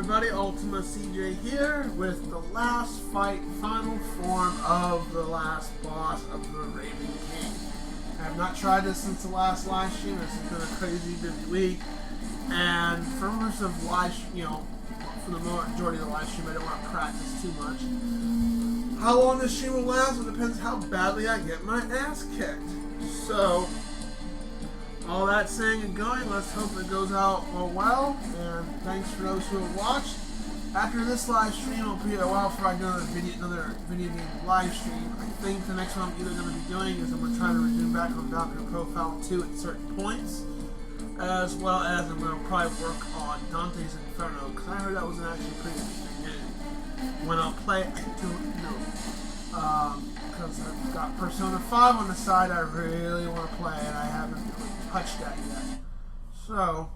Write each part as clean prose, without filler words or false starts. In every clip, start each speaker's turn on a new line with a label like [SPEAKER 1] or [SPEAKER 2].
[SPEAKER 1] everybody, ultimacj here with the last fight, final form of the last boss of the Raven King. I have not tried this since the last live stream. This has been a crazy busy week, and for most of live, for the majority of the live stream, I don't want to practice too much. How long this stream will last, it depends how badly I get my ass kicked. So, all that saying and going, let's hope it goes out well, and thanks for those who have watched. After this live stream, it'll be a while before I do another video game live stream. I think the next one I'm either going to be doing is I'm going to try to resume back on Doctor Profile 2 at certain points, as well as I'm going to probably work on Dante's Inferno, because I heard that was an actually pretty interesting game. When I'll play, I don't know. Because I've got Persona 5 on the side I really want to play, and I haven't really touched that yet. So,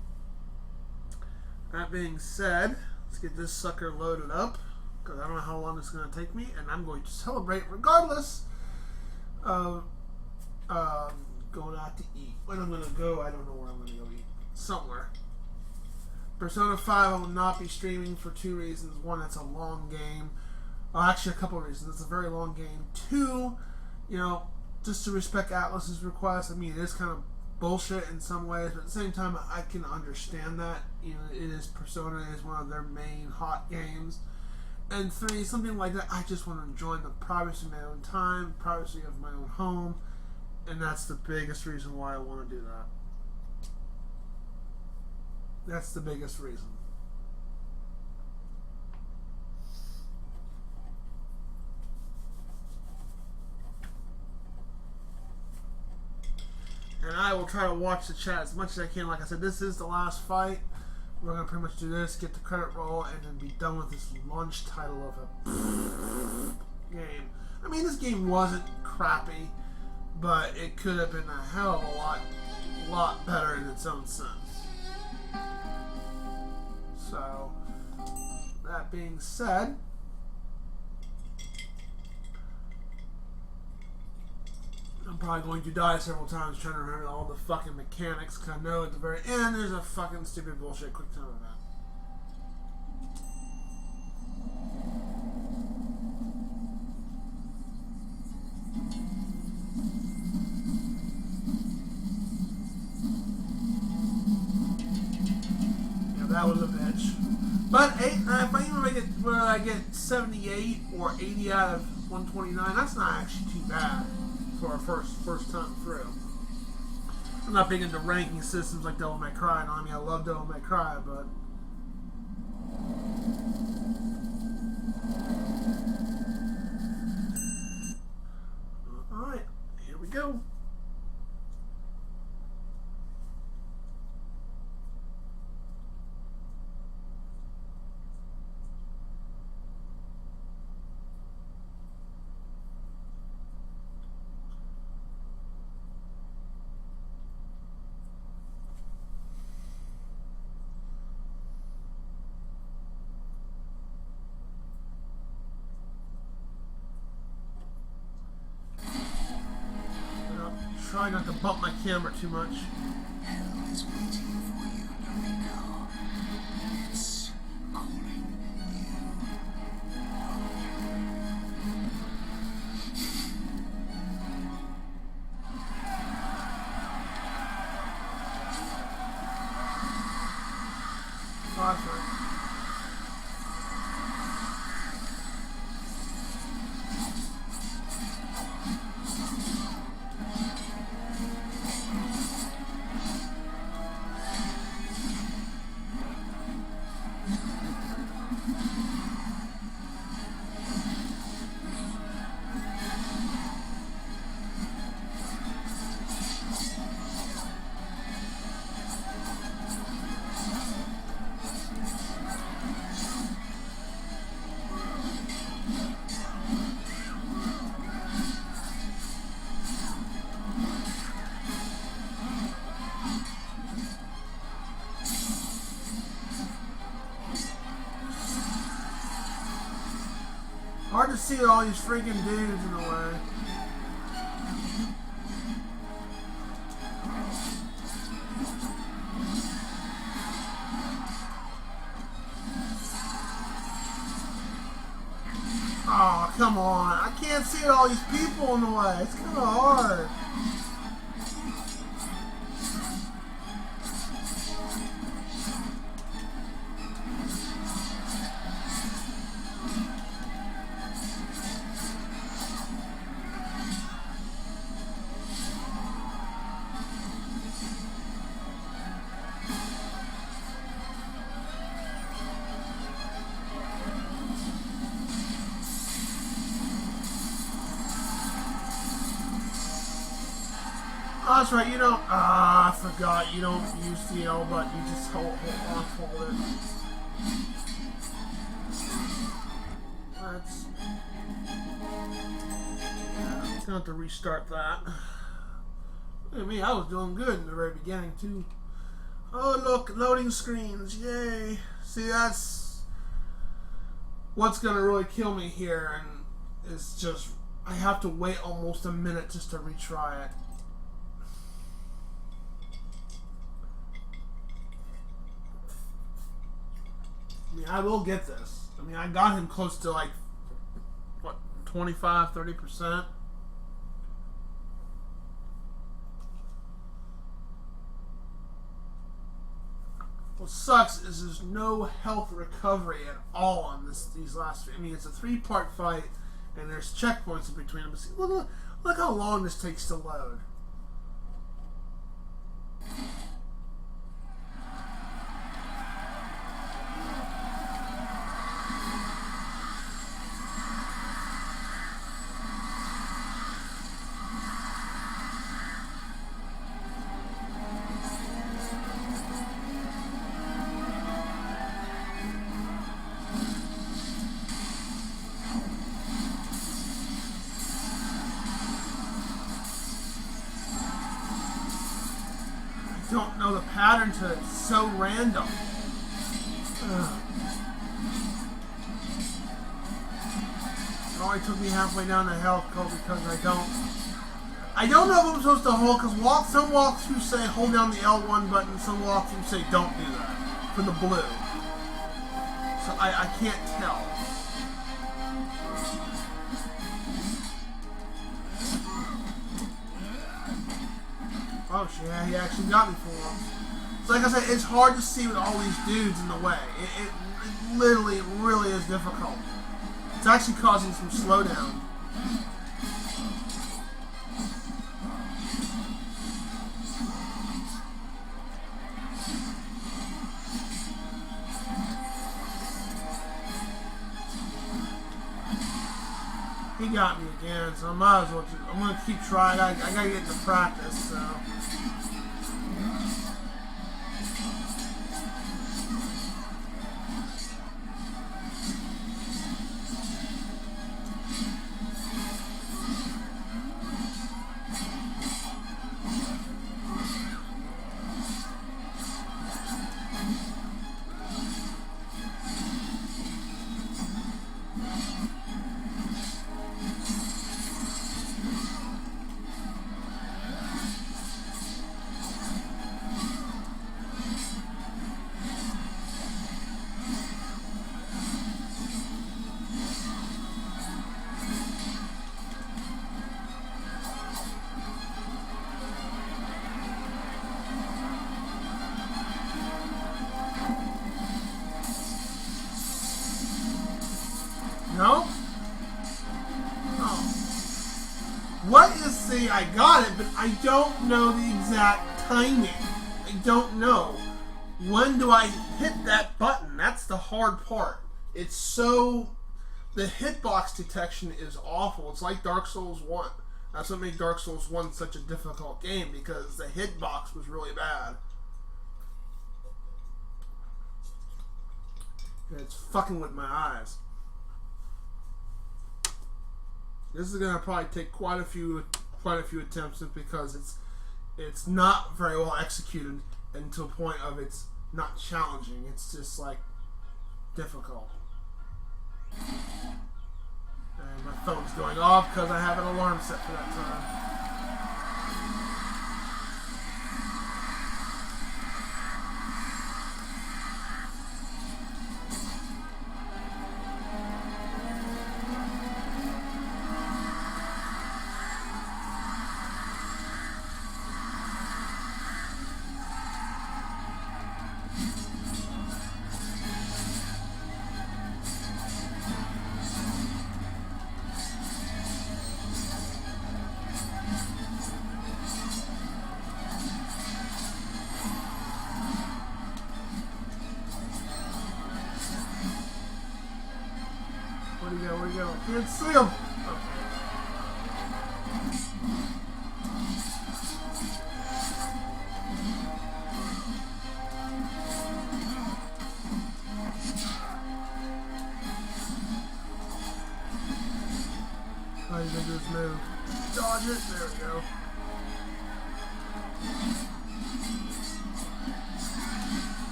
[SPEAKER 1] that being said, let's get this sucker loaded up, because I don't know how long it's going to take me, and I'm going to celebrate regardless of going out to eat. When I'm going to go, I don't know where I'm going to go eat. Somewhere. Persona 5 I will not be streaming for two reasons. One, it's a long game. Well, actually, a couple of reasons. It's a very long game. Two, just to respect Atlas's request. I mean, it is kind of bullshit in some ways, but at the same time, I can understand that. It is Persona is one of their main hot games. And three, something like that, I just want to enjoy the privacy of my own time, privacy of my own home, and that's the biggest reason why I want to do that. That's the biggest reason. And I will try to watch the chat as much as I can. Like I said, this is the last fight. We're going to pretty much do this, get the credit roll, and then be done with this launch title of a game. I mean, this game wasn't crappy, but it could have been a hell of a lot better in its own sense. So, that being said, I'm probably going to die several times trying to remember all the fucking mechanics, because I know at the very end there's a fucking stupid bullshit quick time event. Yeah, that was a bitch. But if I even make it where I get 78 or 80 out of 129, that's not actually too bad for our first time through. I'm not big into ranking systems like Devil May Cry. I mean, I love Devil May Cry, but alright, here we go. Try not to bump my camera too much.
[SPEAKER 2] Hell is waiting for you, Dorino. It's calling you.
[SPEAKER 1] Oh, that's right. Hard to see all these freaking dudes in the way. come on. I can't see all these people in the way. It's kind of hard. Oh, that's right, you don't, I forgot, you don't use the L button, you just hold it. That's, yeah, I'm gonna have to restart that. Look at me, I was doing good in the very beginning, too. Oh, look, loading screens, yay. See, that's what's gonna really kill me here, and it's just, I have to wait almost a minute just to retry it. I mean, I will get this. I mean, I got him close to like, what, 25, 30%? What sucks is there's no health recovery at all on these last three. I mean, it's a 3-part fight, and there's checkpoints in between them. But see, look how long this takes to load. Don't know the pattern to it. It's so random. Ugh. It only took me halfway down the health code because I don't know if I'm supposed to hold, because some walkthroughs say hold down the L1 button, some walkthroughs say don't do that for the blue. So I can't tell. Oh shit, he actually got me for once. So like I said, it's hard to see with all these dudes in the way. It literally really is difficult. It's actually causing some slowdown. He got me again, so I might as well. I'm gonna keep trying. I gotta get into practice, so. No? Oh. What is, see, I got it, but I don't know the exact timing. I don't know. When do I hit that button? That's the hard part. It's so... The hitbox detection is awful. It's like Dark Souls 1. That's what made Dark Souls 1 such a difficult game, because the hitbox was really bad. And it's fucking with my eyes. This is gonna probably take quite a few attempts, because it's not very well executed, and to a point of it's not challenging. It's just like difficult. And my phone's going off because I have an alarm set for that time. go? I can't see him. Oh, he's gonna do his move. Dodge it. There we go.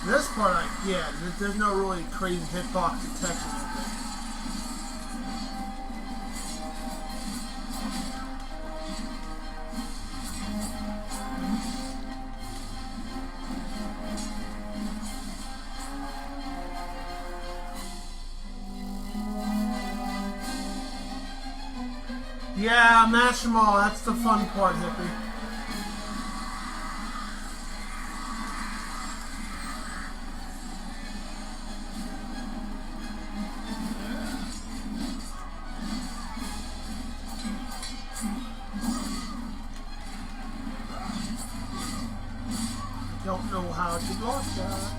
[SPEAKER 1] This part I get. There's no really crazy hitbox detection. Yeah, match them all. That's the fun part, Hippie. Don't know how to block that.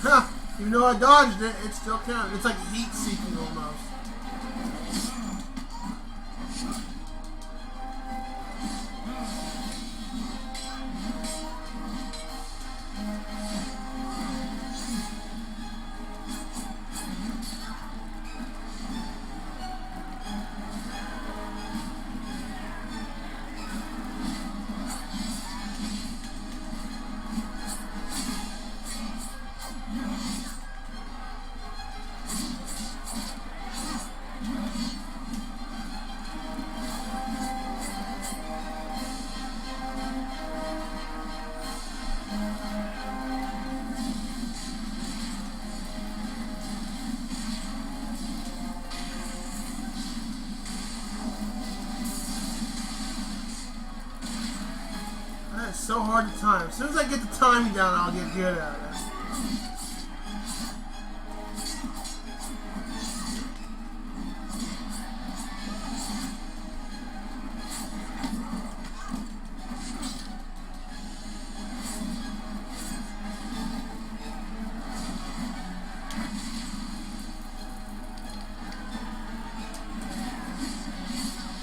[SPEAKER 1] Huh! Even though I dodged it, it still counted. It's like heat seeking almost. That's so hard to time. As soon as I get the timing down, I'll get good at it.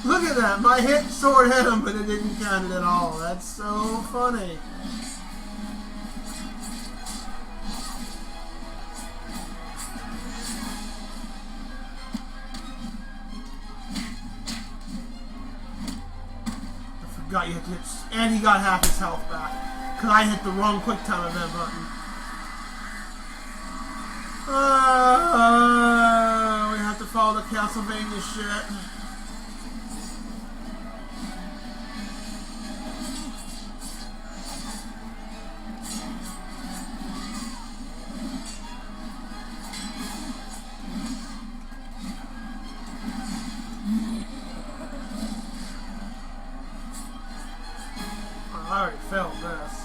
[SPEAKER 1] Look at that! My hit sword hit him, but it didn't count it at all. That's so funny. I forgot you had to hit, and he got half his health back. Because I hit the wrong quick time event button. We have to follow the Castlevania shit. I already failed this.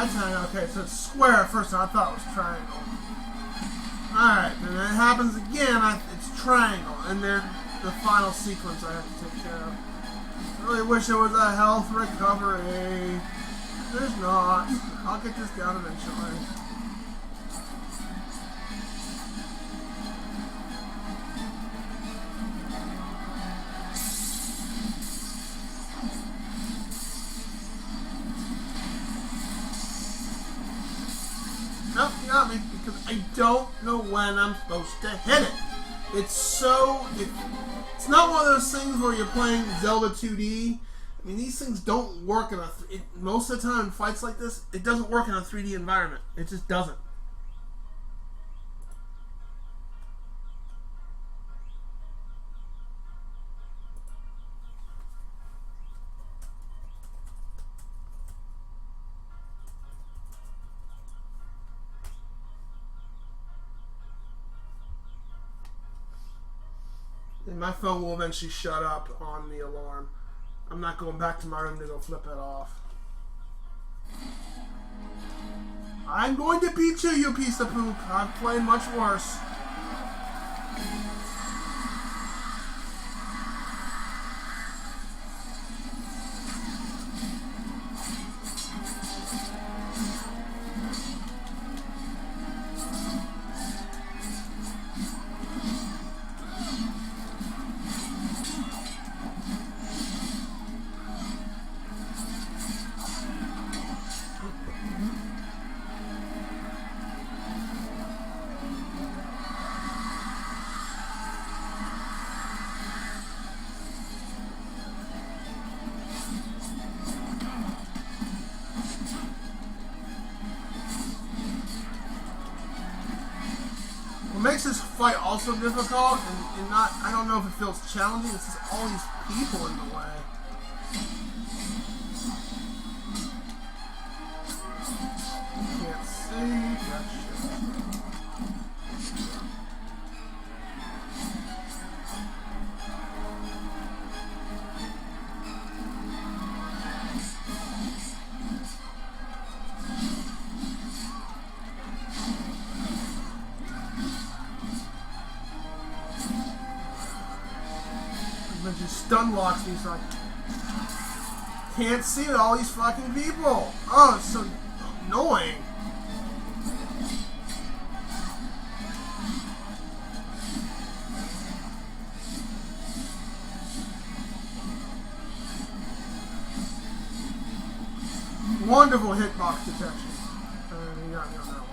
[SPEAKER 1] That's how, okay, so it's square at first. I thought it was triangle. Alright, and then it happens again. It's triangle. And then the final sequence I have to take care of. I really wish there was a health recovery. There's not. I'll get this down eventually. Nope, you got me, because I don't know when I'm supposed to hit it. It's not one of those things where you're playing Zelda 2D. I mean, these things don't work in most of the time in fights like this, it doesn't work in a 3D environment. It just doesn't. And my phone will eventually shut up on the alarm. I'm not going back to my room to go flip it off. I'm going to beat you, you piece of poop. I've played much worse. What makes this fight also difficult, and not, I don't know if it feels challenging, it's just all these people in the way. Can't see that shit. But just stun locks me, so I can't see all these fucking people. Oh, it's so annoying. Wonderful hitbox detection. You got me on that one.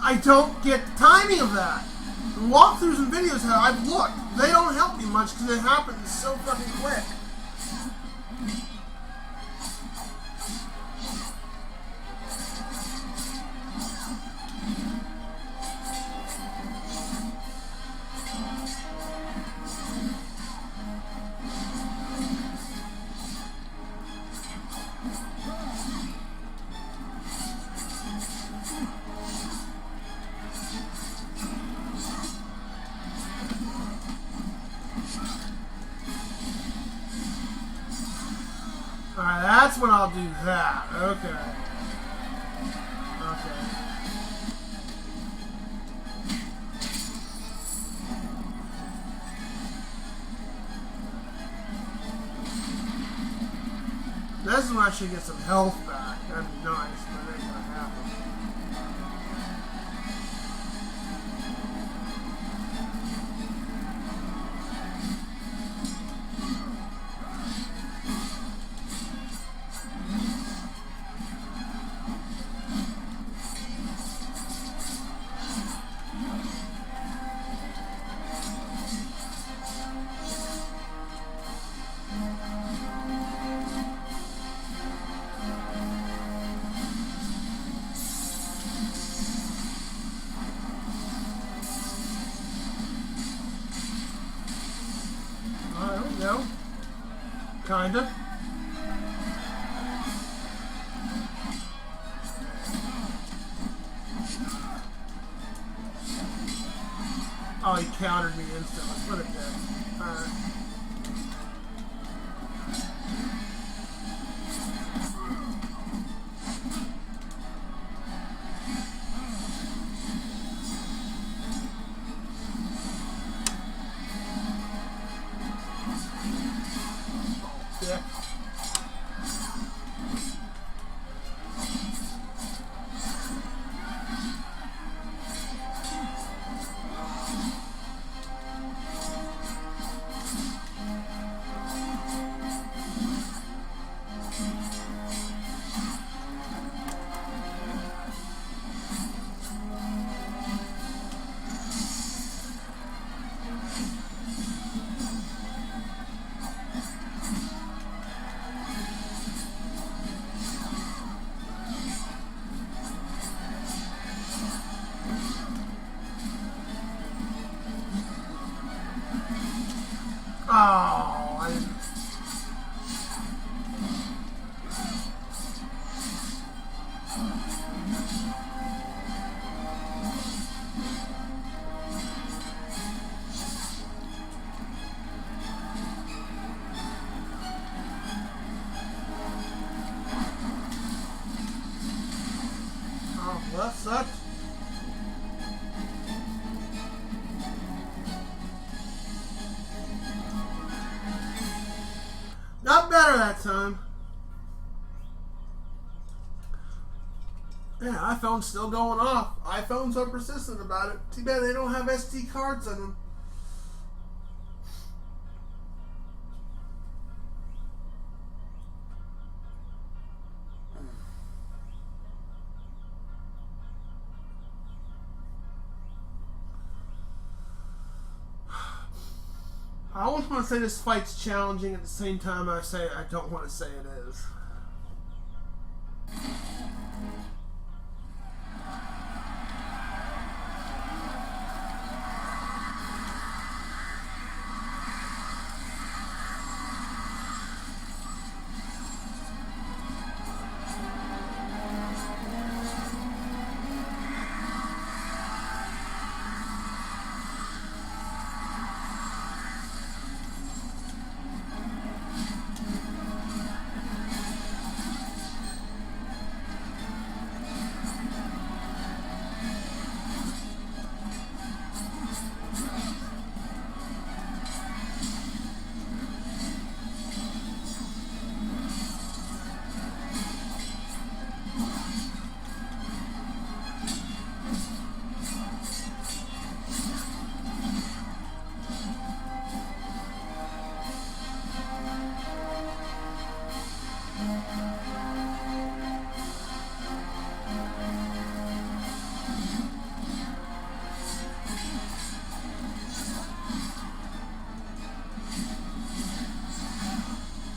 [SPEAKER 1] I don't get the timing of that. The walkthroughs and videos that I've looked, they don't help me much because it happens so fucking quick. Alright, that's when I'll do that. Okay. Okay. This is when I should get some health back. That'd be nice, but it ain't gonna happen. Kinda. Oh, he countered me instantly. What a dick. Alright. Yeah. Oh, I didn't. Oh, well, that sucked. Not better that time. Yeah, iPhone's still going off. iPhones are persistent about it. Too bad they don't have SD cards in them. I almost want to say this fight's challenging at the same time I say I don't want to say it is.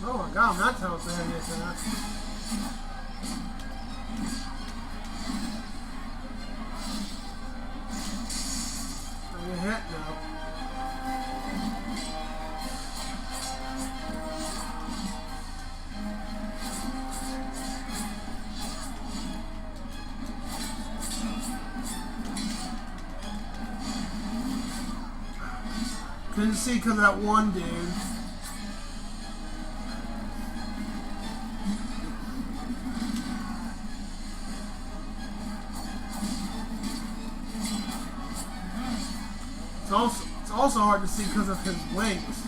[SPEAKER 1] Oh my god, I'm not telling the heaviest in that. I'm gonna hit now. Couldn't see because of that one dude. It's also hard to see because of his wings.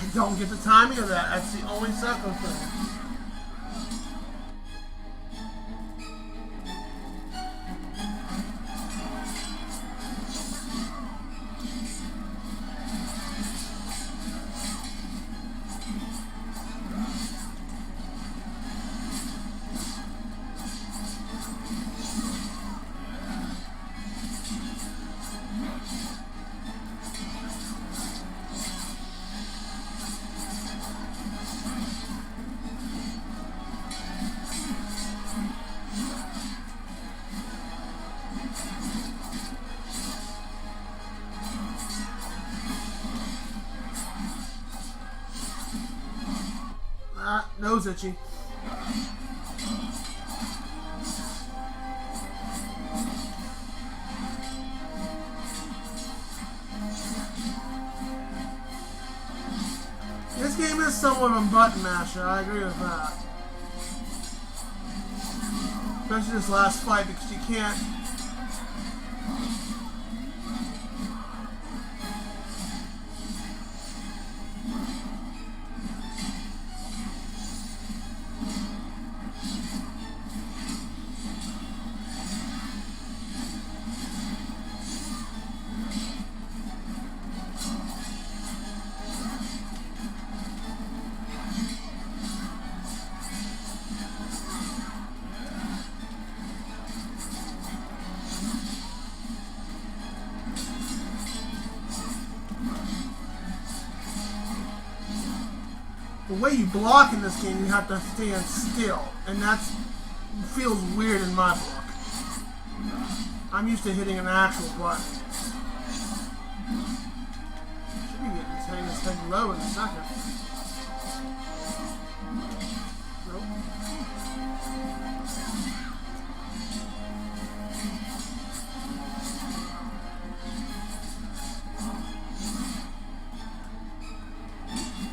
[SPEAKER 1] I don't get the timing of that. That's the only sucker thing. Nose itchy. This game is somewhat of a button masher, I agree with that. Especially this last fight because you can't. The way you block in this game, you have to stand still, and that feels weird in my book. I'm used to hitting an actual button. Should be getting this thing low in a second. Nope.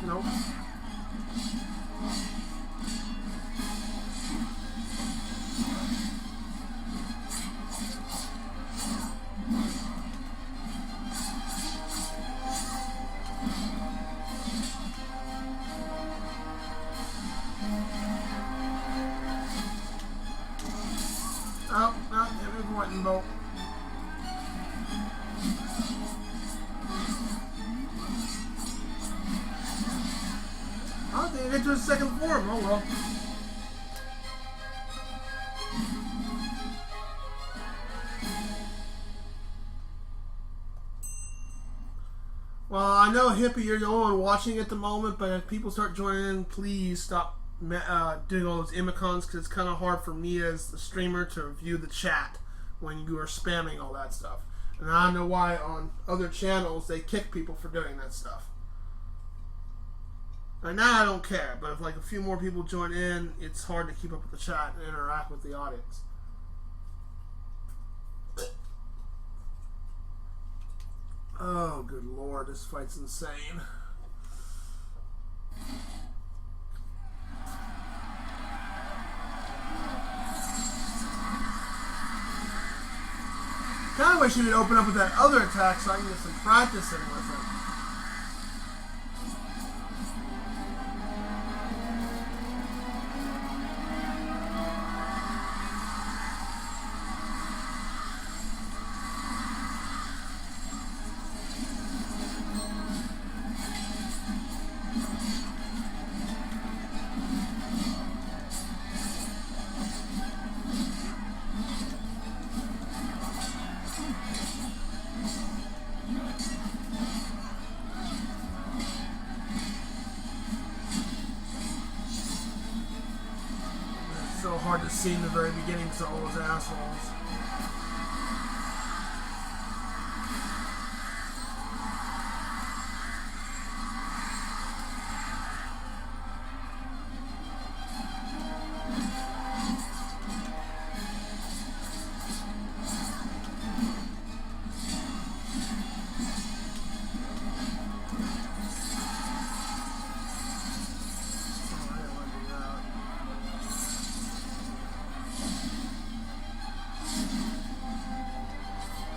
[SPEAKER 1] Nope. Oh, no, it was lightning bolt. I didn't get to his second form. Oh well. Well, I know Hippie, you're the only one watching at the moment, but if people start joining in, please stop doing all those emoticons because it's kind of hard for me as the streamer to view the chat when you are spamming all that stuff. And I don't know why on other channels they kick people for doing that stuff. Right now I don't care, but if like a few more people join in, it's hard to keep up with the chat and interact with the audience. Oh, good lord, this fight's insane. Kind of wish you would open up with that other attack so I can get some practice in with it. So hard to see in the very beginning because of all those assholes.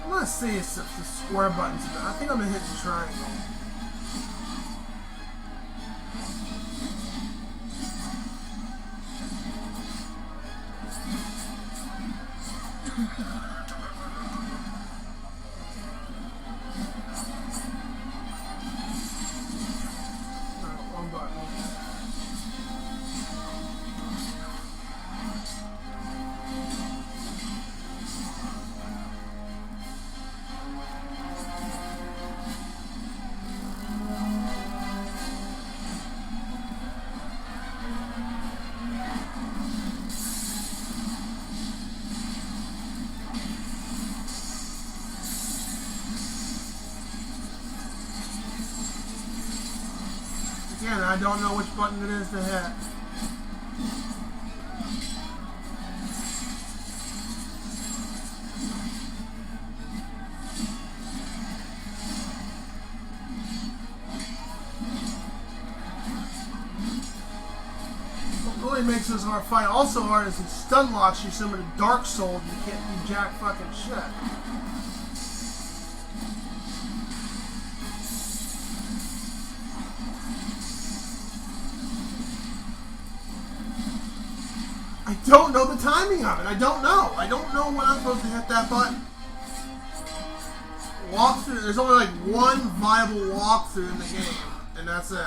[SPEAKER 1] Let's see if the square buttons. I think I'm gonna hit the triangle. One button. Again, I don't know which button it is to hit. What really makes this hard fight also hard is it stun locks you similar to Dark Souls. You can't do jack fucking shit. I don't know the timing of it. I don't know. I don't know when I'm supposed to hit that button. Walkthrough. There's only like one viable walkthrough in the game, and that's it.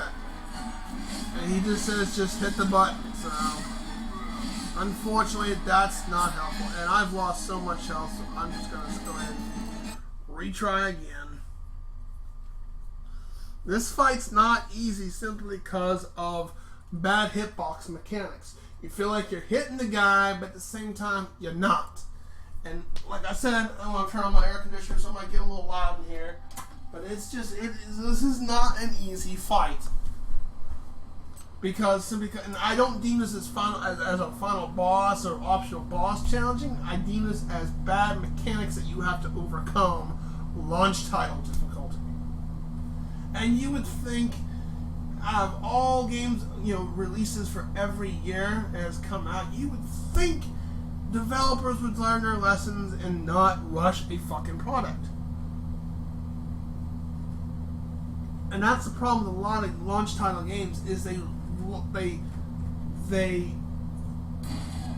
[SPEAKER 1] And he just says just hit the button. So unfortunately, that's not helpful. And I've lost so much health, so I'm just gonna go ahead and retry again. This fight's not easy simply because of bad hitbox mechanics. You feel like you're hitting the guy, but at the same time, you're not. And like I said, I want to turn on my air conditioner, so I might get a little loud in here. But it's just, this is not an easy fight. Because and I don't deem this as a final boss or optional boss challenging. I deem this as bad mechanics that you have to overcome launch title difficulty. And you would think, out of all games, releases for every year has come out, you would think developers would learn their lessons and not rush a fucking product. And that's the problem with a lot of launch title games, is they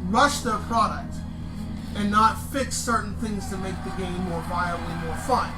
[SPEAKER 1] rush their product and not fix certain things to make the game more viable and more fun.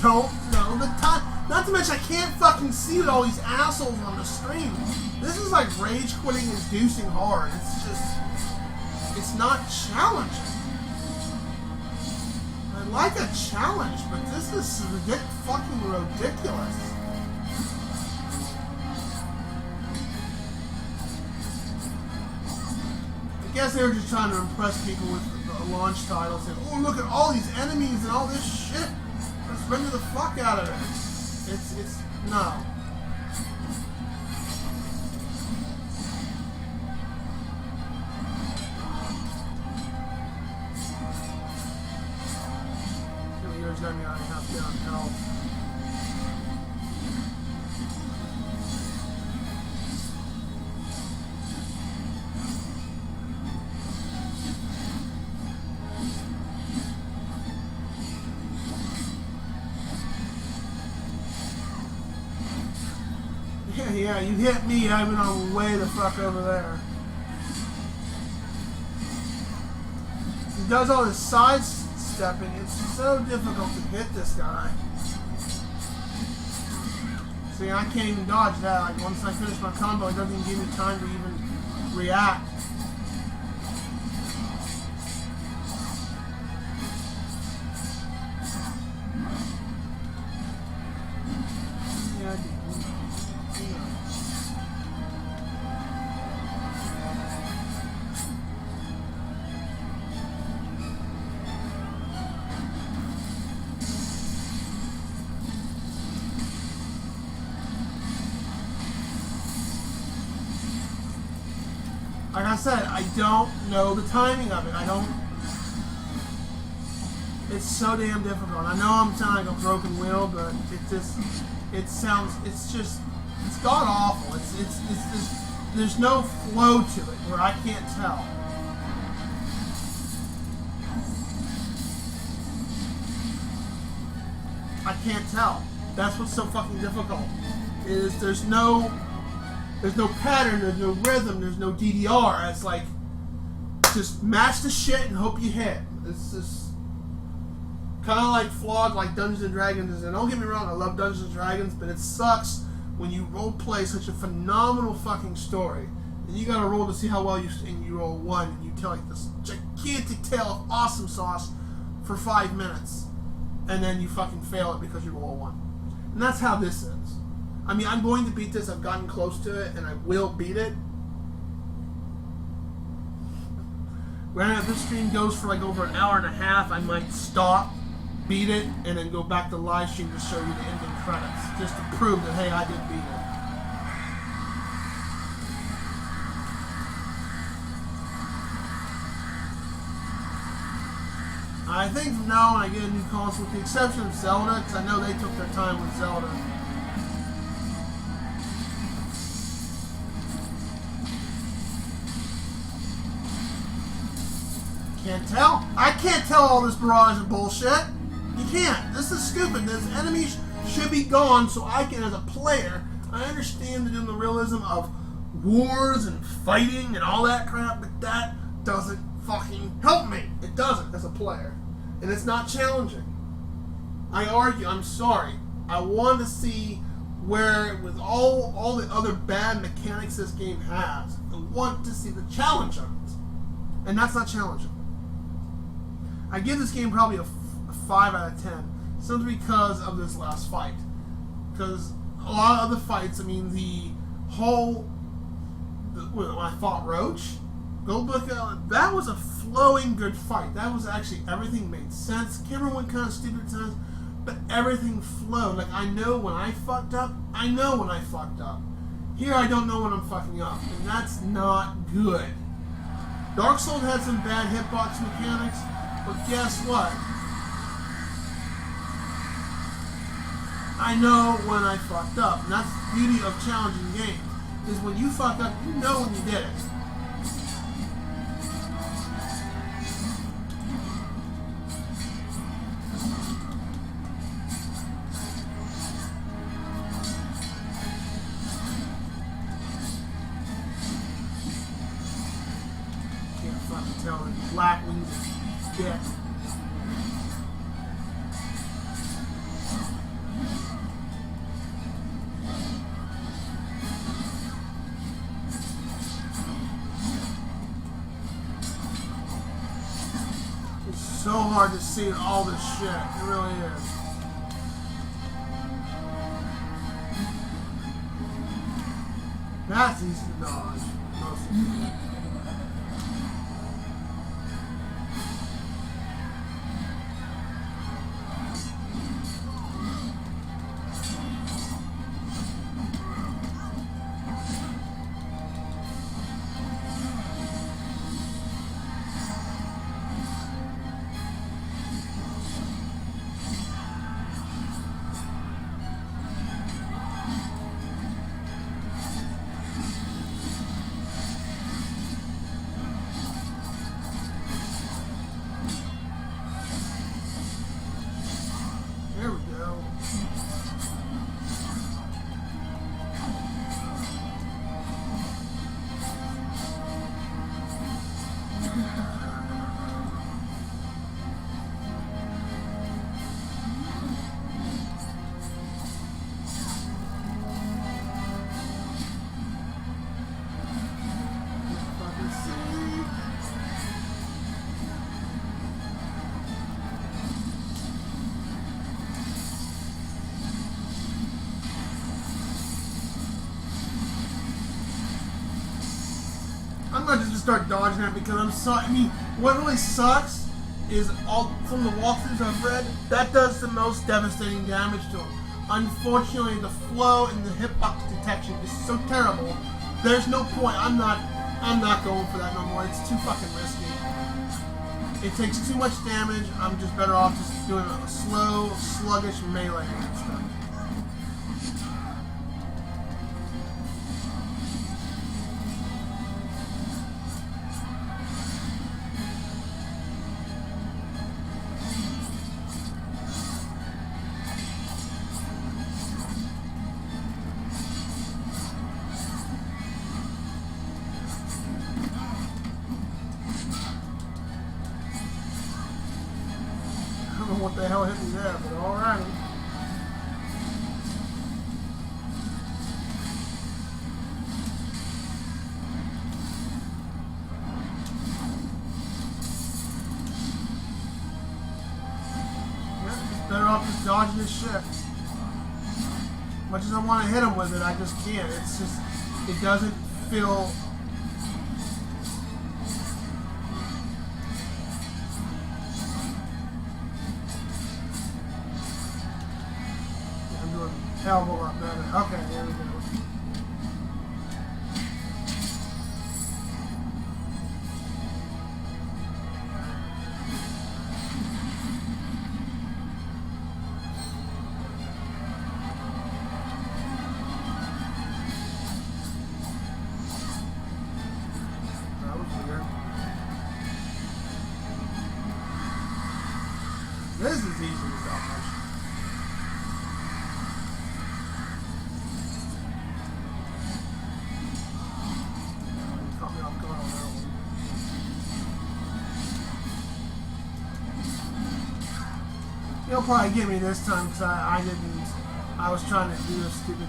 [SPEAKER 1] Don't know the time. Not to mention, I can't fucking see with all these assholes on the screen. This is like rage quitting inducing hard. It's just, it's not challenging. I like a challenge, but this is fucking ridiculous. I guess they were just trying to impress people with the launch title, saying, "Oh, look at all these enemies and all this shit. Let's render the fuck out of it." It's no. Yours got me on half down health. Yeah, you hit me, I've been on way the fuck over there. He does all this sidestepping, it's so difficult to hit this guy. See, I can't even dodge that. Like, once I finish my combo, it doesn't even give me time to even react. Like I said, I don't know the timing of it. It's so damn difficult. I know I'm sounding like a broken wheel, but it's god awful. There's no flow to it where I can't tell. I can't tell. That's what's so fucking difficult. Is there's no pattern, there's no rhythm, there's no DDR. It's like just match the shit and hope you hit. It's just kind of like flawed, like Dungeons and Dragons. And don't get me wrong, I love Dungeons and Dragons, but it sucks when you role play such a phenomenal fucking story, and you gotta roll to see how well you roll 1, and you tell like this gigantic tale of awesome sauce for 5 minutes, and then you fucking fail it because you roll a 1. And that's how this is. I mean, I'm going to beat this. I've gotten close to it, and I will beat it. Granted, if this stream goes for like over an hour and a half, I might stop, beat it, and then go back to live stream to show you the ending credits, just to prove that, hey, I did beat it. I think from now on I get a new console, with the exception of Zelda, because I know they took their time with Zelda. Can't tell. I can't tell all this barrage of bullshit. You can't. This is stupid. This enemies should be gone so I can, as a player, I understand the realism of wars and fighting and all that crap, but that doesn't fucking help me. It doesn't as a player. And it's not challenging. I argue, I'm sorry. I want to see where, with all the other bad mechanics this game has, I want to see the challenge of it. And that's not challenging. I give this game probably a 5 out of 10, simply because of this last fight. Because a lot of other fights, I mean, when I fought Roach, Goldbook, that was a flowing good fight. That was actually, everything made sense. Camera went kind of stupid at times, but everything flowed. Like, I know when I fucked up, I know when I fucked up. Here, I don't know when I'm fucking up, and that's not good. Dark Souls had some bad hitbox mechanics, but guess what? I know when I fucked up. And that's the beauty of challenging games, is when you fuck up, you know when you did it. Can't fucking tell the black wings are dead. So hard to see all this shit. It really is. That's easy to dodge. Mostly. There we go. Fucking see. I'm not just gonna start dodging that because I'm sorry. I mean, what really sucks is all from the walkthroughs I've read, that does the most devastating damage to him. Unfortunately, the flow and the hitbox detection is so terrible. There's no point. I'm not going for that no more. It's too fucking risky. It takes too much damage. I'm just better off just doing a slow, sluggish melee and stuff. the hell hit me there, but alright. Better off just dodging this shit. Much as I want to hit him with it, I just can't. It's just, it doesn't feel. I'm doing a hell of a lot better. Okay, there we go. This is easy to accomplish. Caught me off guard on that one. He'll probably get me this time because I didn't. I was trying to do a stupid.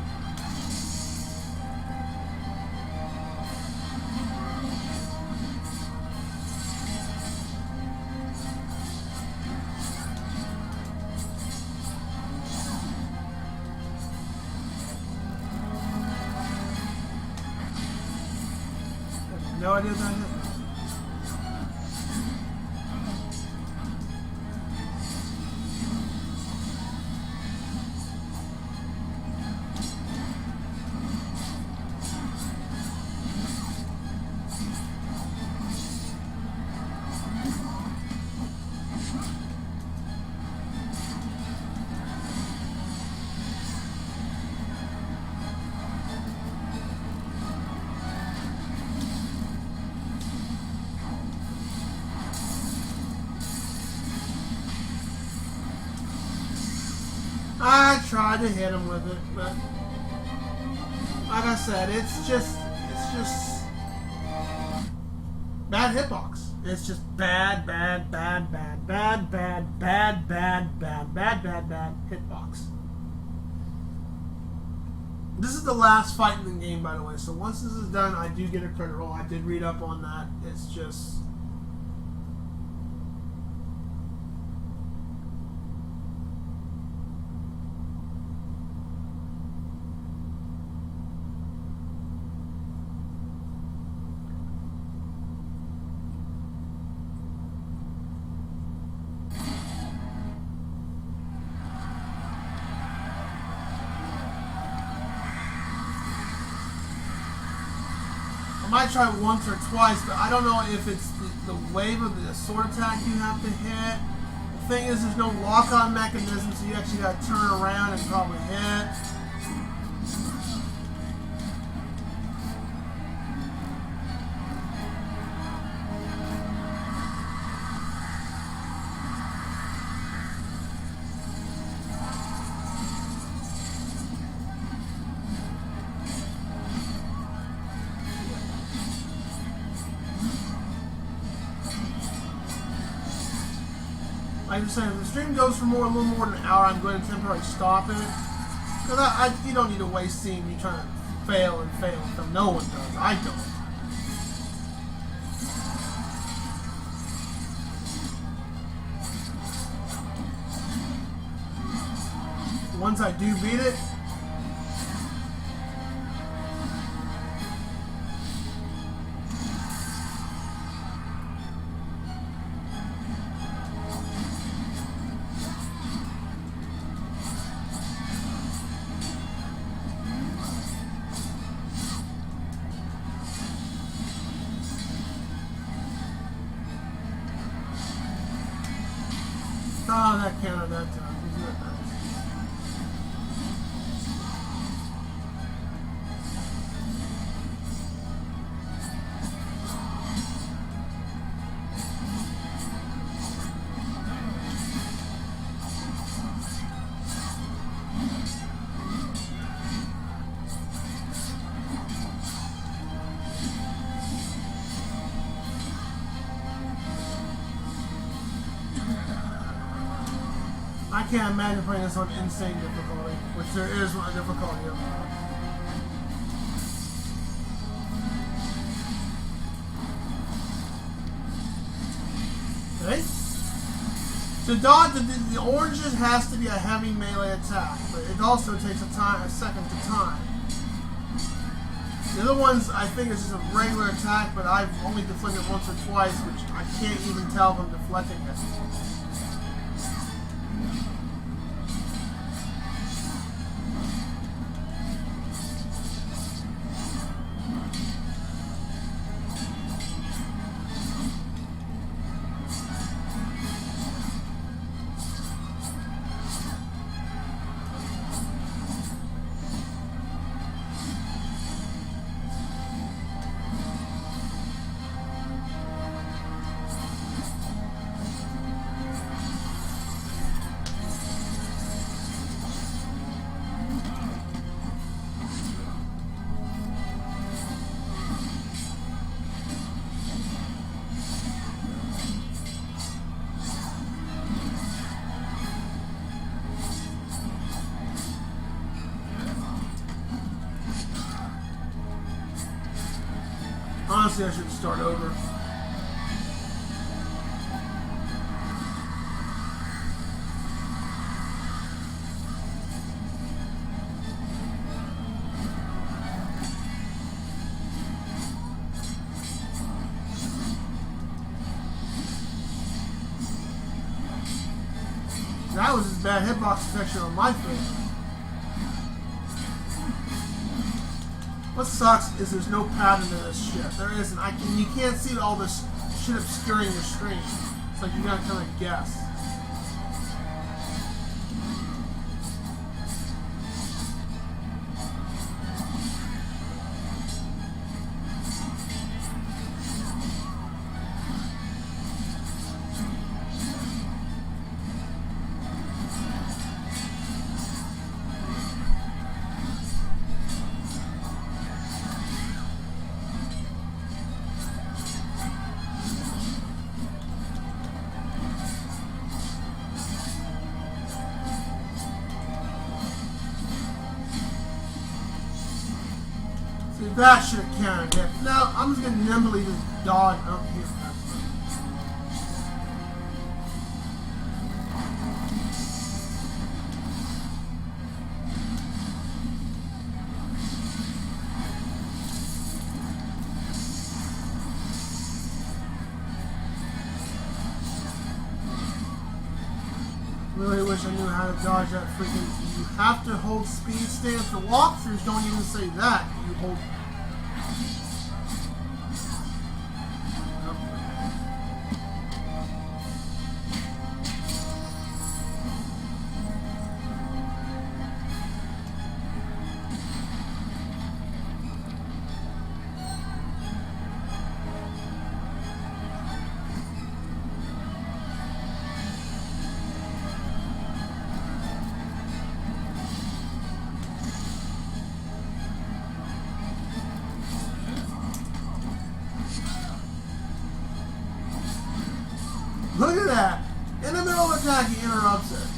[SPEAKER 1] No idea what that is. I tried to hit him with it, but like I said, it's just bad hitbox. It's just bad hitbox. This is the last fight in the game, by the way, so once this is done, I do get a credit roll. I did read up on that. It's just... I might try once or twice, but I don't know if it's the wave of the sword attack you have to hit. The thing is, there's no lock-on mechanism, so you actually got to turn around and probably hit. Like I said, if the stream goes for a little more than an hour, I'm going to temporarily stop it. Because you don't need to waste seeing me trying to fail and fail. Because no one does. I don't. Once I do beat it, oh, that counted that time. Isn't that nice? I can't imagine playing this on insane difficulty, which there is a difficulty of that. Okay. To dodge, the oranges has to be a heavy melee attack, but it also takes a second to time. The other ones, I think, is just a regular attack, but I've only deflected once or twice, which I can't even tell if I'm deflecting it. Honestly, I should start over. That was just bad hitbox protection on my face. What sucks is there's no pattern to this shit. There isn't. You can't see all this shit obscuring your screen. It's like you gotta kind of guess. That should have counted. Yeah. No, I'm just gonna nimbly just dodge up here. Really wish I knew how to dodge that freaking. You have to hold speed stance. The walkthroughs don't even say that. You hold. Look at that! In the middle of attack, he interrupts it.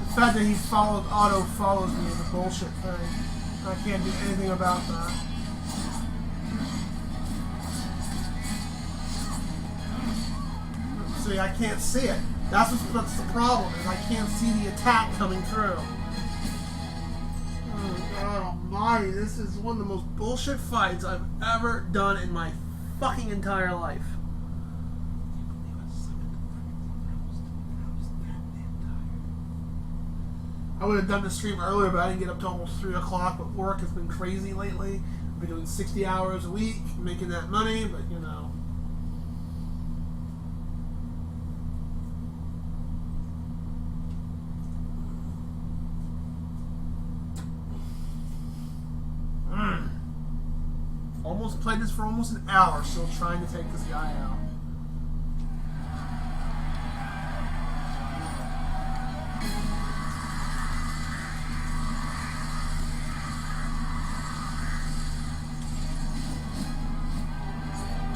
[SPEAKER 1] The fact that he auto follows me is a bullshit thing. I can't do anything about that. See, I can't see it. That's the problem, is I can't see the attack coming through. Oh God almighty, this is one of the most bullshit fights I've ever done in my fucking entire life. I would have done the stream earlier, but I didn't get up to almost 3 o'clock. But work has been crazy lately. I've been doing 60 hours a week, making that money, but you know. Almost played this for almost an hour, still trying to take this guy out.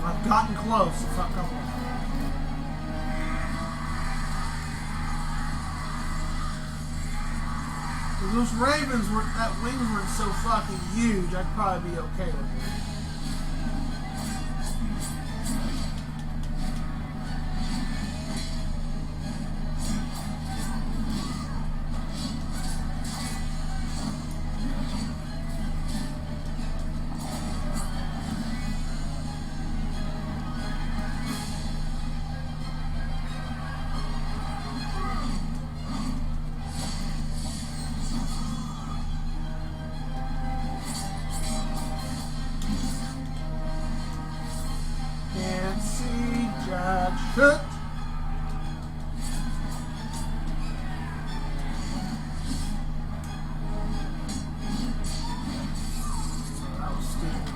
[SPEAKER 1] I've gotten close a couple. If those ravens weren't, that wings weren't so fucking huge, I'd probably be okay with it. Shit. That was stupid.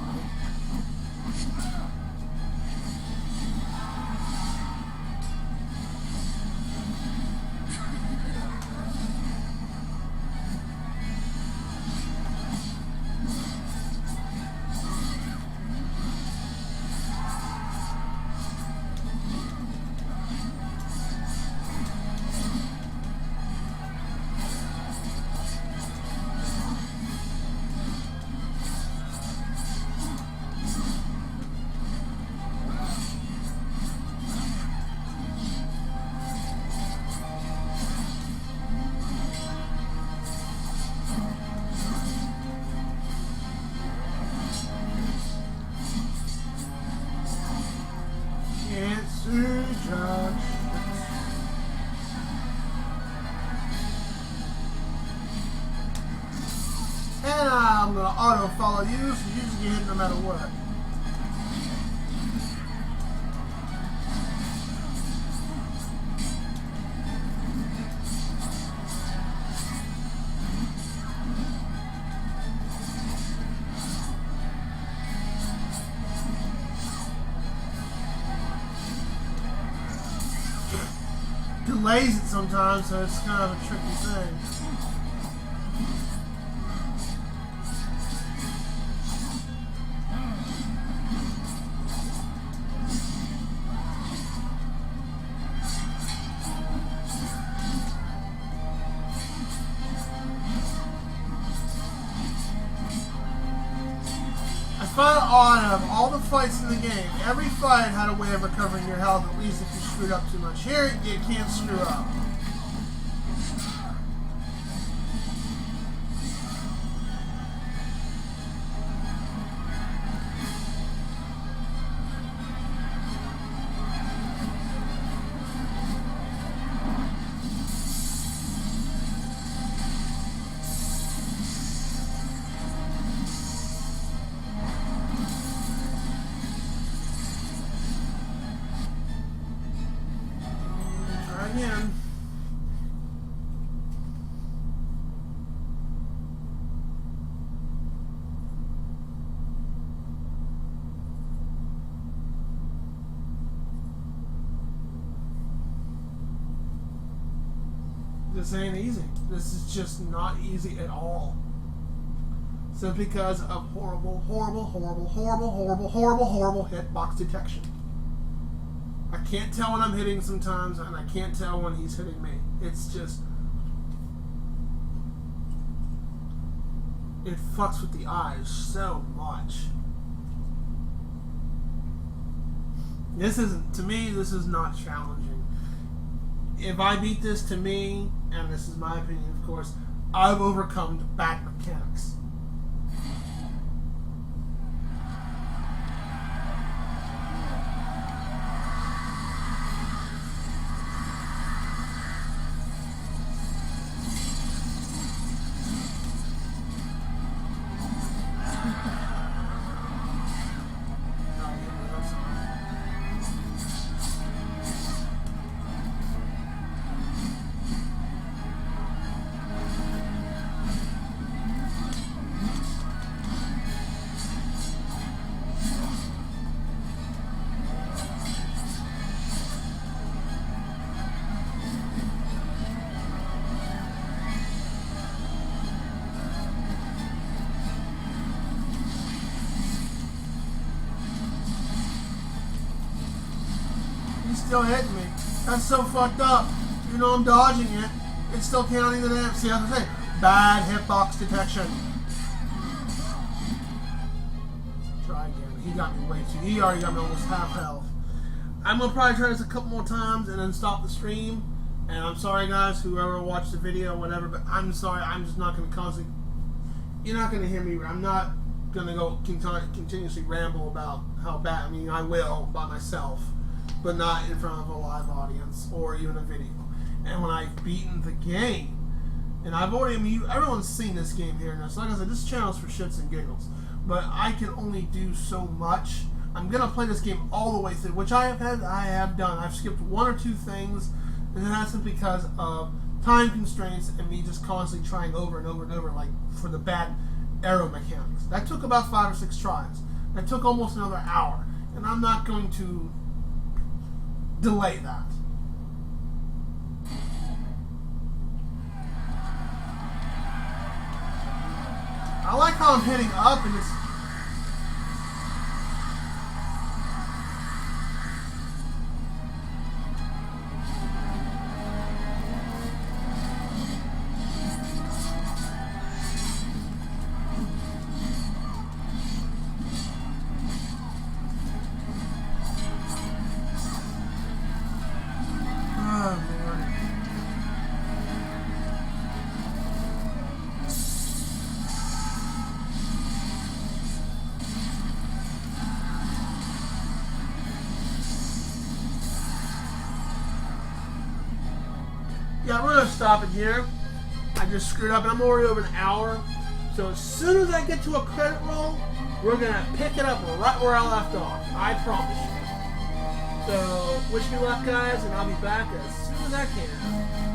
[SPEAKER 1] And I'm going to auto follow you, so you just get hit no matter what. Delays it sometimes, so it's kind of a tricky thing. I found odd out of all the fights in the game, every fight had a way of recovering your health, at least if you screwed up too much. Here, you can't screw up. Again. This ain't easy. This is just not easy at all. Simply because of horrible, horrible, horrible, horrible, horrible, horrible, horrible hitbox detection. I can't tell when I'm hitting sometimes, and I can't tell when he's hitting me. It's just... it fucks with the eyes so much. This isn't, to me, this is not challenging. If I beat this, to me, and this is my opinion, of course, I've overcome the bad mechanics. still hitting me. That's so fucked up. You know I'm dodging it. It's still counting the damage. See, as I say, bad hitbox detection. Try again. He got me way too. He already got me almost half health. I'm gonna probably try this a couple more times and then stop the stream. And I'm sorry, guys, whoever watched the video, whatever. But I'm sorry. I'm just not gonna constantly. You're not gonna hear me. I'm not gonna go continuously ramble about how bad. I mean, I will by myself, but not in front of a live audience or even a video. And when I've beaten the game, and I've already, I mean, everyone's seen this game here now. So like I said, this channel's for shits and giggles. But I can only do so much. I'm gonna play this game all the way through, which I have done. I've skipped one or two things, and that's because of time constraints and me just constantly trying over and over and over, like for the bad arrow mechanics. That took about 5 or 6 tries. That took almost another hour, and I'm not going to delay that. I like how I'm hitting up and it's... Yeah, we're gonna stop it here. I just screwed up and I'm already over an hour. So as soon as I get to a credit roll, we're gonna pick it up right where I left off. I promise you. So wish me luck, guys, and I'll be back as soon as I can.